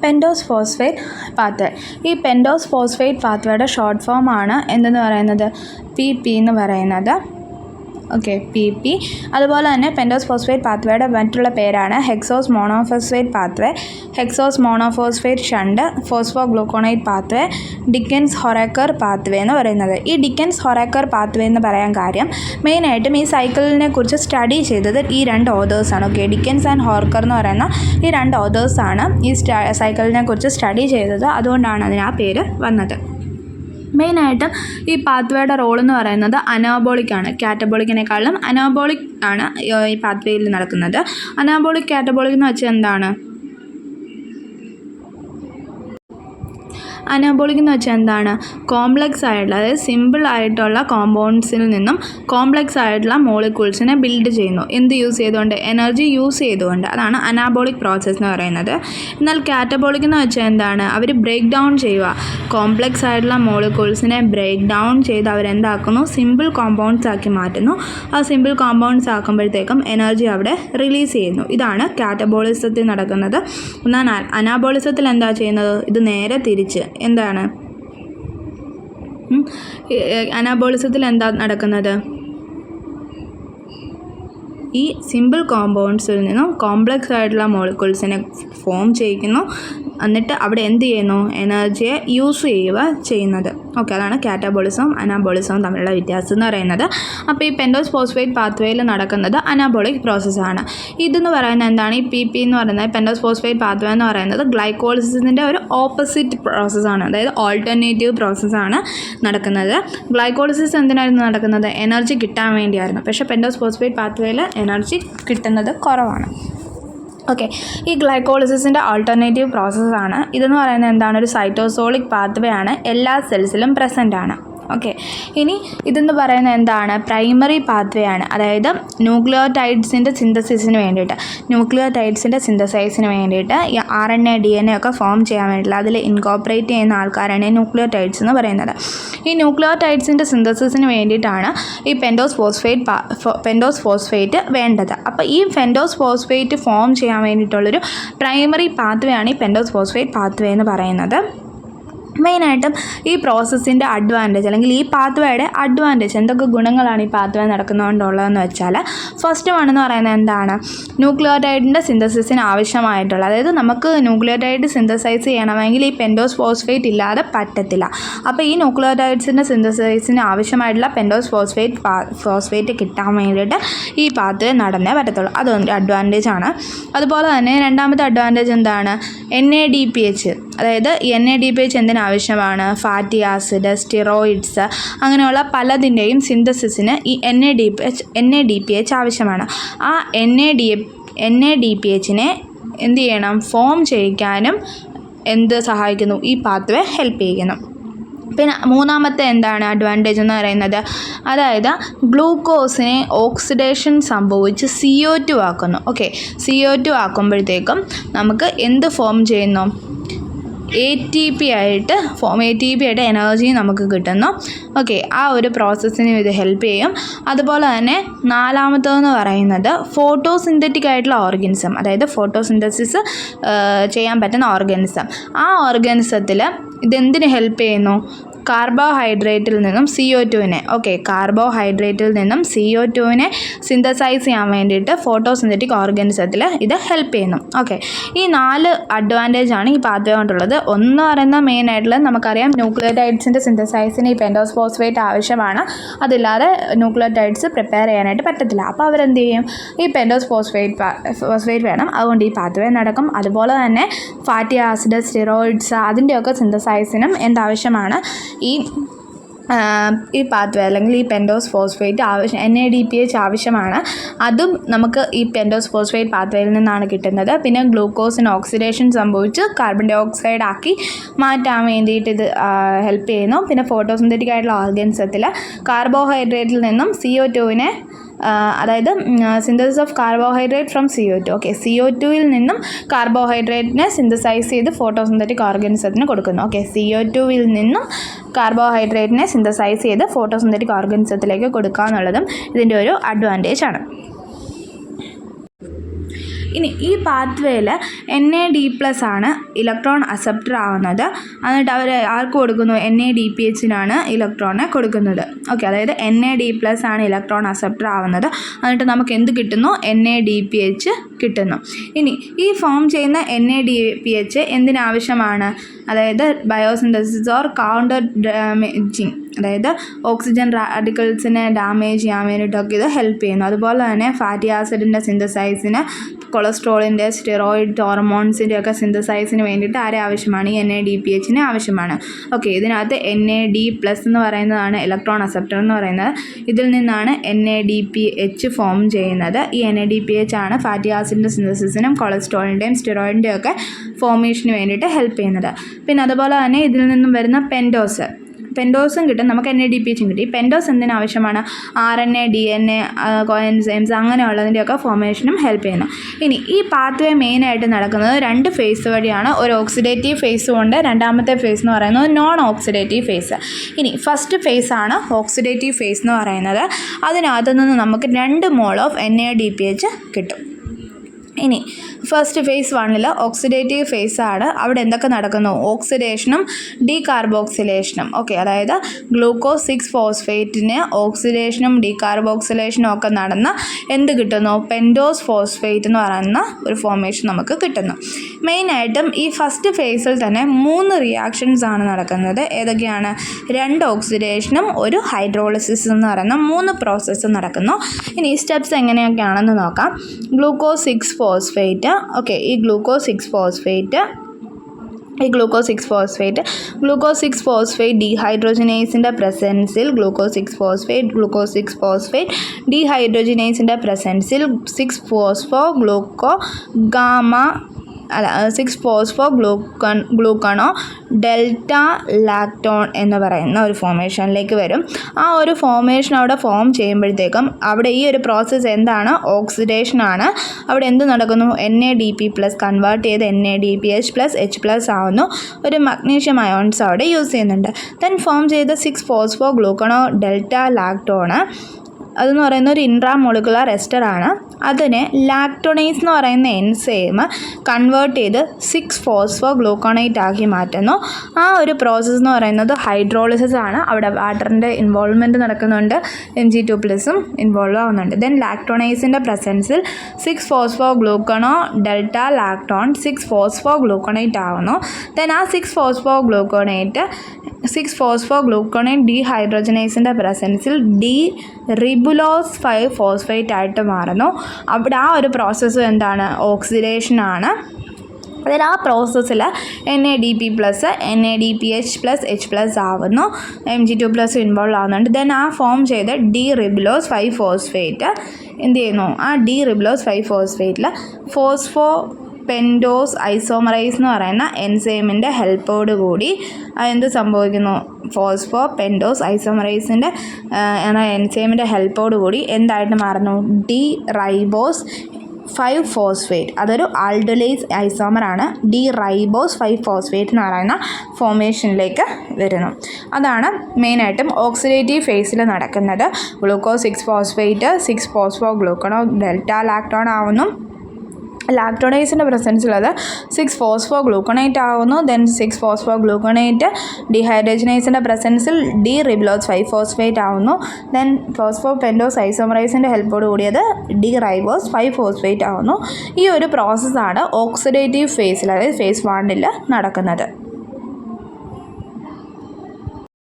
Pentose phosphate pathway. ഈ pentose phosphate പാത്വേയുടെ short form ആണ് എന്തെന്ന് പറയുന്നത്, PP എന്ന് പറയുന്നത്. Okay, PP. അതുപോലെ തന്നെ പെൻഡോസ് ഫോസ്ഫേറ്റ് പാത്വേയുടെ മറ്റുള്ള പേരാണ് hexose monophosphate pathway, hexose monophosphate shunt, phosphogluconate pathway, Dickens Horecker pathway എന്ന് പറയുന്നത്. ഈ ഡിക്കൻസ് ഹൊറാക്കർ പാത്വേ എന്ന് പറയാൻ കാര്യം മെയിനായിട്ടും ഈ സൈക്കിളിനെ കുറിച്ച് സ്റ്റഡി ചെയ്തത് ഈ രണ്ട് ഓതേഴ്സാണ്. ഓക്കെ, ഡിക്കൻസ് ആൻഡ് ഹോർക്കർ എന്ന് പറയുന്ന ഈ രണ്ട് ഓതേഴ്സാണ് ഈ സൈക്കിളിനെ കുറിച്ച് സ്റ്റഡി ചെയ്തത്. അതുകൊണ്ടാണ് അതിന് ആ പേര് വന്നത്. മെയിനായിട്ടും ഈ പാത്വേയുടെ റോൾ എന്ന് പറയുന്നത് അനാബോളിക്കാണ്. കാറ്റബോളിക്കിനേക്കാളും അനാബോളിക് ആണ് ഈ പാത്വേയിൽ നടക്കുന്നത്. അനാബോളിക് കാറ്റബോളിക് എന്ന് വെച്ചാൽ എന്താണ്? അനാബോളിക് എന്ന് വെച്ചാൽ എന്താണ്? കോംപ്ലക്സ് ആയിട്ടുള്ള, അതായത് സിമ്പിൾ ആയിട്ടുള്ള കോമ്പൗണ്ട്സിൽ നിന്നും കോംപ്ലക്സ് ആയിട്ടുള്ള മോളിക്യൂൾസിനെ ബിൽഡ് ചെയ്യുന്നു. എന്ത് യൂസ് ചെയ്തുകൊണ്ട്? എനർജി യൂസ് ചെയ്തുകൊണ്ട്. അതാണ് അനാബോളിക് പ്രോസസ്സ് എന്ന് പറയുന്നത്. എന്നാൽ കാറ്റബോളിക് എന്ന് വെച്ചാൽ എന്താണ്? അവർ ബ്രേക്ക് ഡൗൺ ചെയ്യുക. കോംപ്ലക്സ് ആയിട്ടുള്ള മോളിക്യൂൾസിനെ ബ്രേക്ക് ഡൗൺ ചെയ്ത് അവരെന്താക്കുന്നു? സിമ്പിൾ കോമ്പൗണ്ട്സ് ആക്കി മാറ്റുന്നു. ആ സിമ്പിൾ കോമ്പൗണ്ട്സ് ആക്കുമ്പോഴത്തേക്കും എനർജി അവിടെ റിലീസ് ചെയ്യുന്നു. ഇതാണ് കാറ്റബോളിസത്തിൽ നടക്കുന്നത്. എന്നാൽ അനാബോളിസത്തിൽ എന്താ ചെയ്യുന്നത്? ഇത് നേരെ തിരിച്ച്. എന്താണ് അനാബോളിസത്തിൽ എന്താ നടക്കുന്നത്? ഈ സിമ്പിൾ കോമ്പൗണ്ട്സിൽ നിന്നും കോംപ്ലക്സ് ആയിട്ടുള്ള മോളിക്യൂൾസിനെ ഫോം ചെയ്യിക്കുന്നു. എന്നിട്ട് അവിടെ എന്ത് ചെയ്യുന്നു? എനർജിയെ യൂസ് ചെയ്യുക ചെയ്യുന്നത്. ഓക്കെ, അതാണ് കാറ്റബോളിസവും അനാബോളിസവും തമ്മിലുള്ള വ്യത്യാസം എന്ന് പറയുന്നത്. അപ്പോൾ ഈ പെൻഡോസ് ഫോസ്ഫേറ്റ് പാത്വേയിൽ നടക്കുന്നത് അനാബോളിക് പ്രോസസ്സാണ്. ഇതെന്ന് പറയുന്നത് എന്താണ്? ഈ PP എന്ന് പറയുന്നത്, പെൻഡോസ് ഫോസ്ഫേറ്റ് പാത്വേ എന്ന് പറയുന്നത് ഗ്ലൈക്കോളിസിസിൻ്റെ ഒരു ഓപ്പോസിറ്റ് പ്രോസസ്സാണ്. അതായത് ഓൾട്ടർനേറ്റീവ് പ്രോസസ്സാണ് നടക്കുന്നത്. ഗ്ലൈക്കോളിസിസ് എന്തിനായിരുന്നു നടക്കുന്നത്? എനർജി കിട്ടാൻ വേണ്ടിയായിരുന്നു. പക്ഷേ പെൻഡോസ് ഫോസ്ഫേറ്റ് പാത്വേയിൽ എനർജി കിട്ടുന്നത് കുറവാണ്. ഓക്കെ, ഈ ഗ്ലൈക്കോളിസിസിൻ്റെ ആൾട്ടർനേറ്റീവ് പ്രോസസ്സാണ്. ഇതെന്ന് പറയുന്നത് എന്താണ്? ഒരു സൈറ്റോസോളിക് പാത്വേ ആണ്. എല്ലാ സെൽസിലും പ്രസൻ്റ് ആണ്. ഓക്കെ, ഇനി ഇതെന്ന് പറയുന്നത് എന്താണ്? പ്രൈമറി പാത്വേ ആണ്. അതായത് ന്യൂക്ലിയോടൈഡ്സിൻ്റെ സിന്തസിസിന് വേണ്ടിയിട്ട്, ന്യൂക്ലിയോടൈഡ്സിൻ്റെ സിന്തസൈസിന് വേണ്ടിയിട്ട് ഈ RNA DNA ഒക്കെ ഫോം ചെയ്യാൻ വേണ്ടിയിട്ട് അതിൽ ഇൻകോപ്പറേറ്റ് ചെയ്യുന്ന ആൾക്കാരാണ് ന്യൂക്ലിയോടൈഡ്സ് എന്ന് പറയുന്നത്. ഈ ന്യൂക്ലിയോടൈഡ്സിൻ്റെ സിന്തസിസിന് വേണ്ടിയിട്ടാണ് ഈ പെൻഡോസ് ഫോസ്ഫേറ്റ് വേണ്ടത്. അപ്പോൾ ഈ പെൻഡോസ് ഫോസ്ഫേറ്റ് ഫോം ചെയ്യാൻ വേണ്ടിയിട്ടുള്ളൊരു പ്രൈമറി പാത്വേ ആണ് ഈ പെൻഡോസ് ഫോസ്ഫേറ്റ് പാത്വേ എന്ന് പറയുന്നത്. മെയിനായിട്ടും ഈ പ്രോസസ്സിൻ്റെ അഡ്വാൻറ്റേജ്, അല്ലെങ്കിൽ ഈ പാത്വേയുടെ അഡ്വാൻറ്റേജ്, എന്തൊക്കെ ഗുണങ്ങളാണ് ഈ പാത്വേ നടക്കുന്നതുകൊണ്ടുള്ളതെന്ന് വെച്ചാൽ, ഫസ്റ്റ് വൺ എന്ന് പറയുന്നത് എന്താണ്? ന്യൂക്ലിയോടൈഡിൻ്റെ സിന്തസിസിന് ആവശ്യമായിട്ടുള്ള, അതായത് നമുക്ക് ന്യൂക്ലിയോടൈഡ് സിന്തസൈസ് ചെയ്യണമെങ്കിൽ ഈ പെൻഡോസ് ഫോസ്ഫേറ്റ് ഇല്ലാതെ പറ്റത്തില്ല. അപ്പോൾ ഈ ന്യൂക്ലിയോടൈഡ്സിൻ്റെ സിന്തസൈസിന് ആവശ്യമായിട്ടുള്ള പെൻഡോസ് ഫോസ്ഫേറ്റ് കിട്ടാൻ വേണ്ടിയിട്ട് ഈ പാത്വേ നടന്നേ പറ്റത്തുള്ളൂ. അതൊരു അഡ്വാൻറ്റേജ് ആണ്. അതുപോലെ തന്നെ രണ്ടാമത്തെ അഡ്വാൻറ്റേജ് എന്താണ്? NADPH. അതായത് ഈ NADPH എന്തിനാവശ്യമാണ്? ഫാറ്റി ആസിഡ്, സ്റ്റിറോയിഡ്സ്, അങ്ങനെയുള്ള പലതിൻ്റെയും സിന്തസിസിന് ഈ NADPH ആവശ്യമാണ്. ആ NADPHനെ എന്ത് ചെയ്യണം? ഫോം ചെയ്യിക്കാനും എന്ത് സഹായിക്കുന്നു? ഈ പാത്വേ ഹെൽപ്പ് ചെയ്യുന്നു. പിന്നെ മൂന്നാമത്തെ എന്താണ് അഡ്വാൻറ്റേജ് എന്ന് പറയുന്നത്? അതായത് ഗ്ലൂക്കോസിനെ ഓക്സിഡേഷൻ സംഭവിച്ച് CO2 ആക്കുന്നു. ഓക്കെ, CO2 ആക്കുമ്പോഴത്തേക്കും നമുക്ക് എന്ത് ഫോം ചെയ്യുന്നു? ATP ആയിട്ട് എനർജി നമുക്ക് കിട്ടുന്നു. ഓക്കെ, ആ ഒരു പ്രോസസ്സിന് ഇത് ഹെൽപ്പ് ചെയ്യും. അതുപോലെ തന്നെ നാലാമത്തേതെന്ന് പറയുന്നത് ഫോട്ടോസിന്തറ്റിക് ആയിട്ടുള്ള ഓർഗാനിസം, അതായത് ഫോട്ടോസിന്തസിസ് ചെയ്യാൻ പറ്റുന്ന ഓർഗാനിസം. ആ ഓർഗാനിസത്തിൽ ഇതെന്തിന് ഹെൽപ്പ് ചെയ്യുന്നു? കാർബോഹൈഡ്രേറ്റിൽ നിന്നും CO2-നെ, ഓക്കെ, കാർബോഹൈഡ്രേറ്റിൽ നിന്നും CO2-നെ സിന്തസൈസ് ചെയ്യാൻ വേണ്ടിയിട്ട് ഫോട്ടോസിന്തറ്റിക് ഓർഗാനിസത്തിൽ ഇത് ഹെൽപ്പ് ചെയ്യുന്നു. ഓക്കെ, ഈ 4 അഡ്വാൻറ്റേജാണ് ഈ പാത്വേ കൊണ്ടുള്ളത്. ഒന്ന് പറയുന്ന മെയിൻ ആയിട്ടുള്ളത് നമുക്കറിയാം, ന്യൂക്ലിയോടൈഡ്സിൻ്റെ സിന്തസൈസിന് ഈ പെൻഡോസ് ഫോസ്ഫേറ്റ് ആവശ്യമാണ്. അതില്ലാതെ ന്യൂക്ലിയോടൈഡ്സ് പ്രിപ്പയർ ചെയ്യാനായിട്ട് പറ്റത്തില്ല. അപ്പോൾ അവരെന്ത് ചെയ്യും? ഈ പെൻഡോസ് ഫോസ്ഫേറ്റ് വേണം. അതുകൊണ്ട് ഈ പാത്വേ നടക്കും. അതുപോലെ തന്നെ ഫാറ്റി ആസിഡ്, സ്റ്റിറോയിഡ്സ്, അതിൻ്റെയൊക്കെ സിന്തസൈസിനും എന്താവശ്യമാണ്? ഈ പാത്വേ അല്ലെങ്കിൽ ഈ പെൻഡോസ് ഫോസ്ഫേറ്റ് NADPH ആവശ്യമാണ്. അതും നമുക്ക് ഈ പെൻഡോസ് ഫോസ്ഫേറ്റ് പാത്വേയിൽ നിന്നാണ് കിട്ടുന്നത്. പിന്നെ ഗ്ലൂക്കോസിന് ഓക്സിഡേഷൻ സംഭവിച്ച് കാർബൺ ഡൈ ഓക്സൈഡ് ആക്കി മാറ്റാൻ വേണ്ടിയിട്ട് ഇത് ഹെൽപ്പ് ചെയ്യുന്നു. പിന്നെ ഫോട്ടോസിന്തറ്റിക് ആയിട്ടുള്ള ഓർഗാനിസത്തിൽ കാർബോഹൈഡ്രേറ്റിൽ നിന്നും CO2-നെ, അതായത് synthesis of carbohydrate from CO2. Okay, CO2-ൽ നിന്നും കാർബോഹൈഡ്രേറ്റിനെ സിന്തസൈസ് ചെയ്ത് ഫോട്ടോസിന്തറ്റിക് ഓർഗാനിസത്തിന് കൊടുക്കുന്നു. ഓക്കെ, CO2-വിൽ നിന്നും കാർബോഹൈഡ്രേറ്റിനെ സിന്തസൈസ് ചെയ്ത് ഫോട്ടോസിന്തറ്റിക് ഓർഗാനിസത്തിലേക്ക് കൊടുക്കുക എന്നുള്ളതും ഇതിൻ്റെ ഒരു അഡ്വാൻറ്റേജ് ആണ്. ഇനി ഈ പാത്വേയിൽ NAD+ ആണ് ഇലക്ട്രോൺ അക്സെപ്റ്റർ ആവുന്നത്. എന്നിട്ട് അവർ ആർക്ക് കൊടുക്കുന്നു? NADPHനാണ് ഇലക്ട്രോണിനെ കൊടുക്കുന്നത്. ഓക്കെ, അതായത് NAD+ ആണ് ഇലക്ട്രോൺ അക്സെപ്റ്റർ ആവുന്നത്. എന്നിട്ട് നമുക്ക് എന്ത് കിട്ടുന്നു? NADPH കിട്ടുന്നു. ഇനി ഈ ഫോം ചെയ്യുന്ന NADPH എന്തിനാവശ്യമാണ്? അതായത് ബയോസിന്തസിസ് ഓർ കൗണ്ടർ ഡാമേജിങ്, അതായത് ഓക്സിജൻ റാഡിക്കൽസിനെ ഡാമേജ് ചെയ്യാൻ വേണ്ടിയിട്ടൊക്കെ ഇത് ഹെൽപ്പ് ചെയ്യുന്നു. അതുപോലെ തന്നെ ഫാറ്റി ആസിഡിൻ്റെ സിന്തസൈസിന്, കൊളസ്ട്രോളിൻ്റെ, സ്റ്റിറോയിഡ് ഹോർമോൺസിൻ്റെ ഒക്കെ സിന്തസൈസിന് വേണ്ടിയിട്ട് ആരെ ആവശ്യമാണ്? ഈ NADPHനെ ആവശ്യമാണ്. ഓക്കെ, ഇതിനകത്ത് NAD+ എന്ന് പറയുന്നതാണ് ഇലക്ട്രോൺ അക്സെപ്റ്റർ എന്ന് പറയുന്നത്. ഇതിൽ നിന്നാണ് NADPH ഫോം ചെയ്യുന്നത്. ഈ NADPH ആണ് ഫാറ്റി ആസിഡിൻ്റെ സിന്തസിസിനും കൊളസ്ട്രോളിൻ്റെയും സ്റ്റിറോയിഡിൻ്റെയും ഒക്കെ ഫോർമേഷന് വേണ്ടിയിട്ട് ഹെൽപ്പ് ചെയ്യുന്നത്. പിന്നെ അതുപോലെ തന്നെ ഇതിൽ നിന്നും വരുന്ന പെൻഡോസും കിട്ടും, നമുക്ക് NADPHും കിട്ടും. ഈ പെൻഡോസ് എന്തിനാവശ്യമാണ്? RNA, DNA, കോഎൻസൈംസ് അങ്ങനെയുള്ളതിൻ്റെയൊക്കെ ഫോർമേഷനും ഹെൽപ്പ് ചെയ്യുന്നു. ഇനി ഈ പാത്വേ മെയിനായിട്ട് നടക്കുന്നത് 2 ഫേസ് വഴിയാണ്. ഒരു ഓക്സിഡേറ്റീവ് ഫേസും ഉണ്ട്, രണ്ടാമത്തെ ഫേസ് എന്ന് പറയുന്നത് നോൺ ഓക്സിഡേറ്റീവ് ഫേസ്. ഇനി ഫസ്റ്റ് ഫേസാണ് ഓക്സിഡേറ്റീവ് ഫേസ് എന്ന് പറയുന്നത്. അതിനകത്തു നിന്ന് നമുക്ക് 2 മോൾ ഓഫ് NADPH കിട്ടും. ഇനി ഫസ്റ്റ് ഫേസ് 1 ഓക്സിഡേറ്റീവ് ഫേസാണ്. അവിടെ എന്തൊക്കെ നടക്കുന്നു? ഓക്സിഡേഷനും ഡീകാർബോക്സിലേഷനും. ഓക്കെ, അതായത് ഗ്ലൂക്കോസ് 6-ഫോസ്ഫേറ്റിന് ഓക്സിഡേഷനും ഡീകാർബോക്സിലേഷനും ഒക്കെ നടന്ന് എന്ത് കിട്ടുന്നു? പെൻഡോസ് ഫോസ്ഫേറ്റ് എന്ന് പറയുന്ന ഒരു ഫോർമേഷൻ നമുക്ക് കിട്ടുന്നു. മെയിനായിട്ടും ഈ ഫസ്റ്റ് ഫേസിൽ തന്നെ 3 റിയാക്ഷൻസ് ആണ് നടക്കുന്നത്. ഏതൊക്കെയാണ്? 2 ഓക്സിഡേഷനും 1 ഹൈഡ്രോളിസിസ് എന്ന് പറയുന്ന 3 പ്രോസസ്സ് നടക്കുന്നു. ഇനി ഈ സ്റ്റെപ്സ് എങ്ങനെയൊക്കെയാണെന്ന് നോക്കാം. ഗ്ലൂക്കോസ് 6-ഫോസ്ഫേറ്റ്. ഓക്കെ, ഈ ഗ്ലൂക്കോസ് 6-ഫോസ്ഫേറ്റ് ഡീഹൈഡ്രോജനേസിൻ്റെ പ്രസൻസിൽ ഗ്ലൂക്കോസ് 6-ഫോസ്ഫേറ്റ് ഡീഹൈഡ്രോജനേസിൻ്റെ പ്രസൻസിൽ 6-ഫോസ്ഫോ ഡെൽറ്റ ലാക്ടോൺ എന്ന് പറയുന്ന ഒരു ഫോർമേഷനിലേക്ക് വരും. ആ ഒരു ഫോർമേഷൻ അവിടെ ഫോം ചെയ്യുമ്പോഴത്തേക്കും അവിടെ ഈ ഒരു പ്രോസസ്സ് എന്താണ്? ഓക്സിഡേഷനാണ്. അവിടെ എന്ത് നടക്കുന്നു? NADP+ കൺവേർട്ട് ചെയ്ത് NADPH+H+ ആവുന്നു. ഒരു മഗ്നീഷ്യം അയോൺസ് അവിടെ യൂസ് ചെയ്യുന്നുണ്ട്. ദെൻ ഫോം ചെയ്ത 6-ഫോസ്ഫോ ഡെൽറ്റ ലാക്ടോണ് അതെന്ന് പറയുന്ന ഒരു ഇൻട്രാമോളിക്കുലർ എസ്റ്ററാണ്. അതിനെ ലാക്ടോണേസ് എന്ന് പറയുന്ന എൻസൈം കൺവേർട്ട് ചെയ്ത് 6-ഫോസ്ഫോ ആക്കി മാറ്റുന്നു. ആ ഒരു പ്രോസസ്സ് എന്ന് പറയുന്നത് ഹൈഡ്രോളിസിസ് ആണ്. അവിടെ വാട്ടറിൻ്റെ ഇൻവോൾവ്മെൻറ്റ് നടക്കുന്നുണ്ട്, Mg2+ ഇൻവോൾവ് ആവുന്നുണ്ട്. ദെൻ ലാക്ടോണേസിൻ്റെ പ്രസൻസിൽ 6-ഫോസ്ഫോ ഡെൽറ്റ ലാക്ടോൺ 6-ഫോസ്ഫോ ആവുന്നു. ദെൻ ആ 6-ഫോസ്ഫോ ഡീഹൈഡ്രോജനേസിൻ്റെ പ്രസൻസിൽ റിബുലോസ് 5-ഫോസ്ഫേറ്റ് ആയിട്ട് മാറുന്നു. അവിടെ ആ ഒരു പ്രോസസ്സ് എന്താണ്? ഓക്സിഡേഷനാണ്. അതിൽ ആ പ്രോസസ്സിൽ NADP+, NADPH+H+ ആവുന്നു, Mg2+ ഇൻവോൾവ് ആവുന്നുണ്ട്. ദെൻ ആ ഫോം ചെയ്ത് റിബുലോസ് 5-ഫോസ്ഫേറ്റ് എന്ത് ചെയ്യുന്നു? ആ റിബുലോസ് 5-ഫോസ്ഫേറ്റിൽ ഫോസ്ഫോ പെൻഡോസ് ഐസോമറൈസ് എന്ന് പറയുന്ന എൻസൈമിൻ്റെ ഹെൽപ്പോട് കൂടി എന്ത് സംഭവിക്കുന്നു? ഫോസ്ഫോ പെൻഡോസ് ഐസോമറൈസിൻ്റെ എൻസൈമിൻ്റെ ഹെൽപ്പോട് കൂടി എന്തായിട്ട് മാറുന്നു? റൈബോസ് 5-ഫോസ്ഫേറ്റ്. അതൊരു ആൾഡോലേസ് ഐസോമറാണ്. റൈബോസ് 5-ഫോസ്ഫേറ്റ് എന്ന് പറയുന്ന ഫോർമേഷനിലേക്ക് വരുന്നു. അതാണ് മെയിനായിട്ടും ഓക്സിഡേറ്റീവ് ഫേസിൽ നടക്കുന്നത്. ഗ്ലൂക്കോസ് 6-ഫോസ്ഫേറ്റ് 6-ഫോസ്ഫോ ഡെൽറ്റ ലാക്ടോൺ ആവുന്നു. ലാക്ടോണേസിൻ്റെ പ്രസൻസിലത് 6-ഫോസ്ഫോ ആവുന്നു. ദെൻ 6-ഫോസ്ഫോ ഡീഹൈഡ്രോജനേസിൻ്റെ പ്രസൻസിൽ റിബുലോസ് 5-ഫോസ്ഫേറ്റ് ആവുന്നു. ദെൻ ഫോസ്ഫോ പെൻഡോസ് ഐസോമറൈസിൻ്റെ ഹെൽപ്പോട് കൂടിയത് റൈബോസ് 5-ഫോസ്ഫേറ്റ് ആവുന്നു. ഈ ഒരു പ്രോസസ്സാണ് ഓക്സിഡേറ്റീവ് ഫേസിൽ, അതായത് ഫേസ് 1 നടക്കുന്നത്.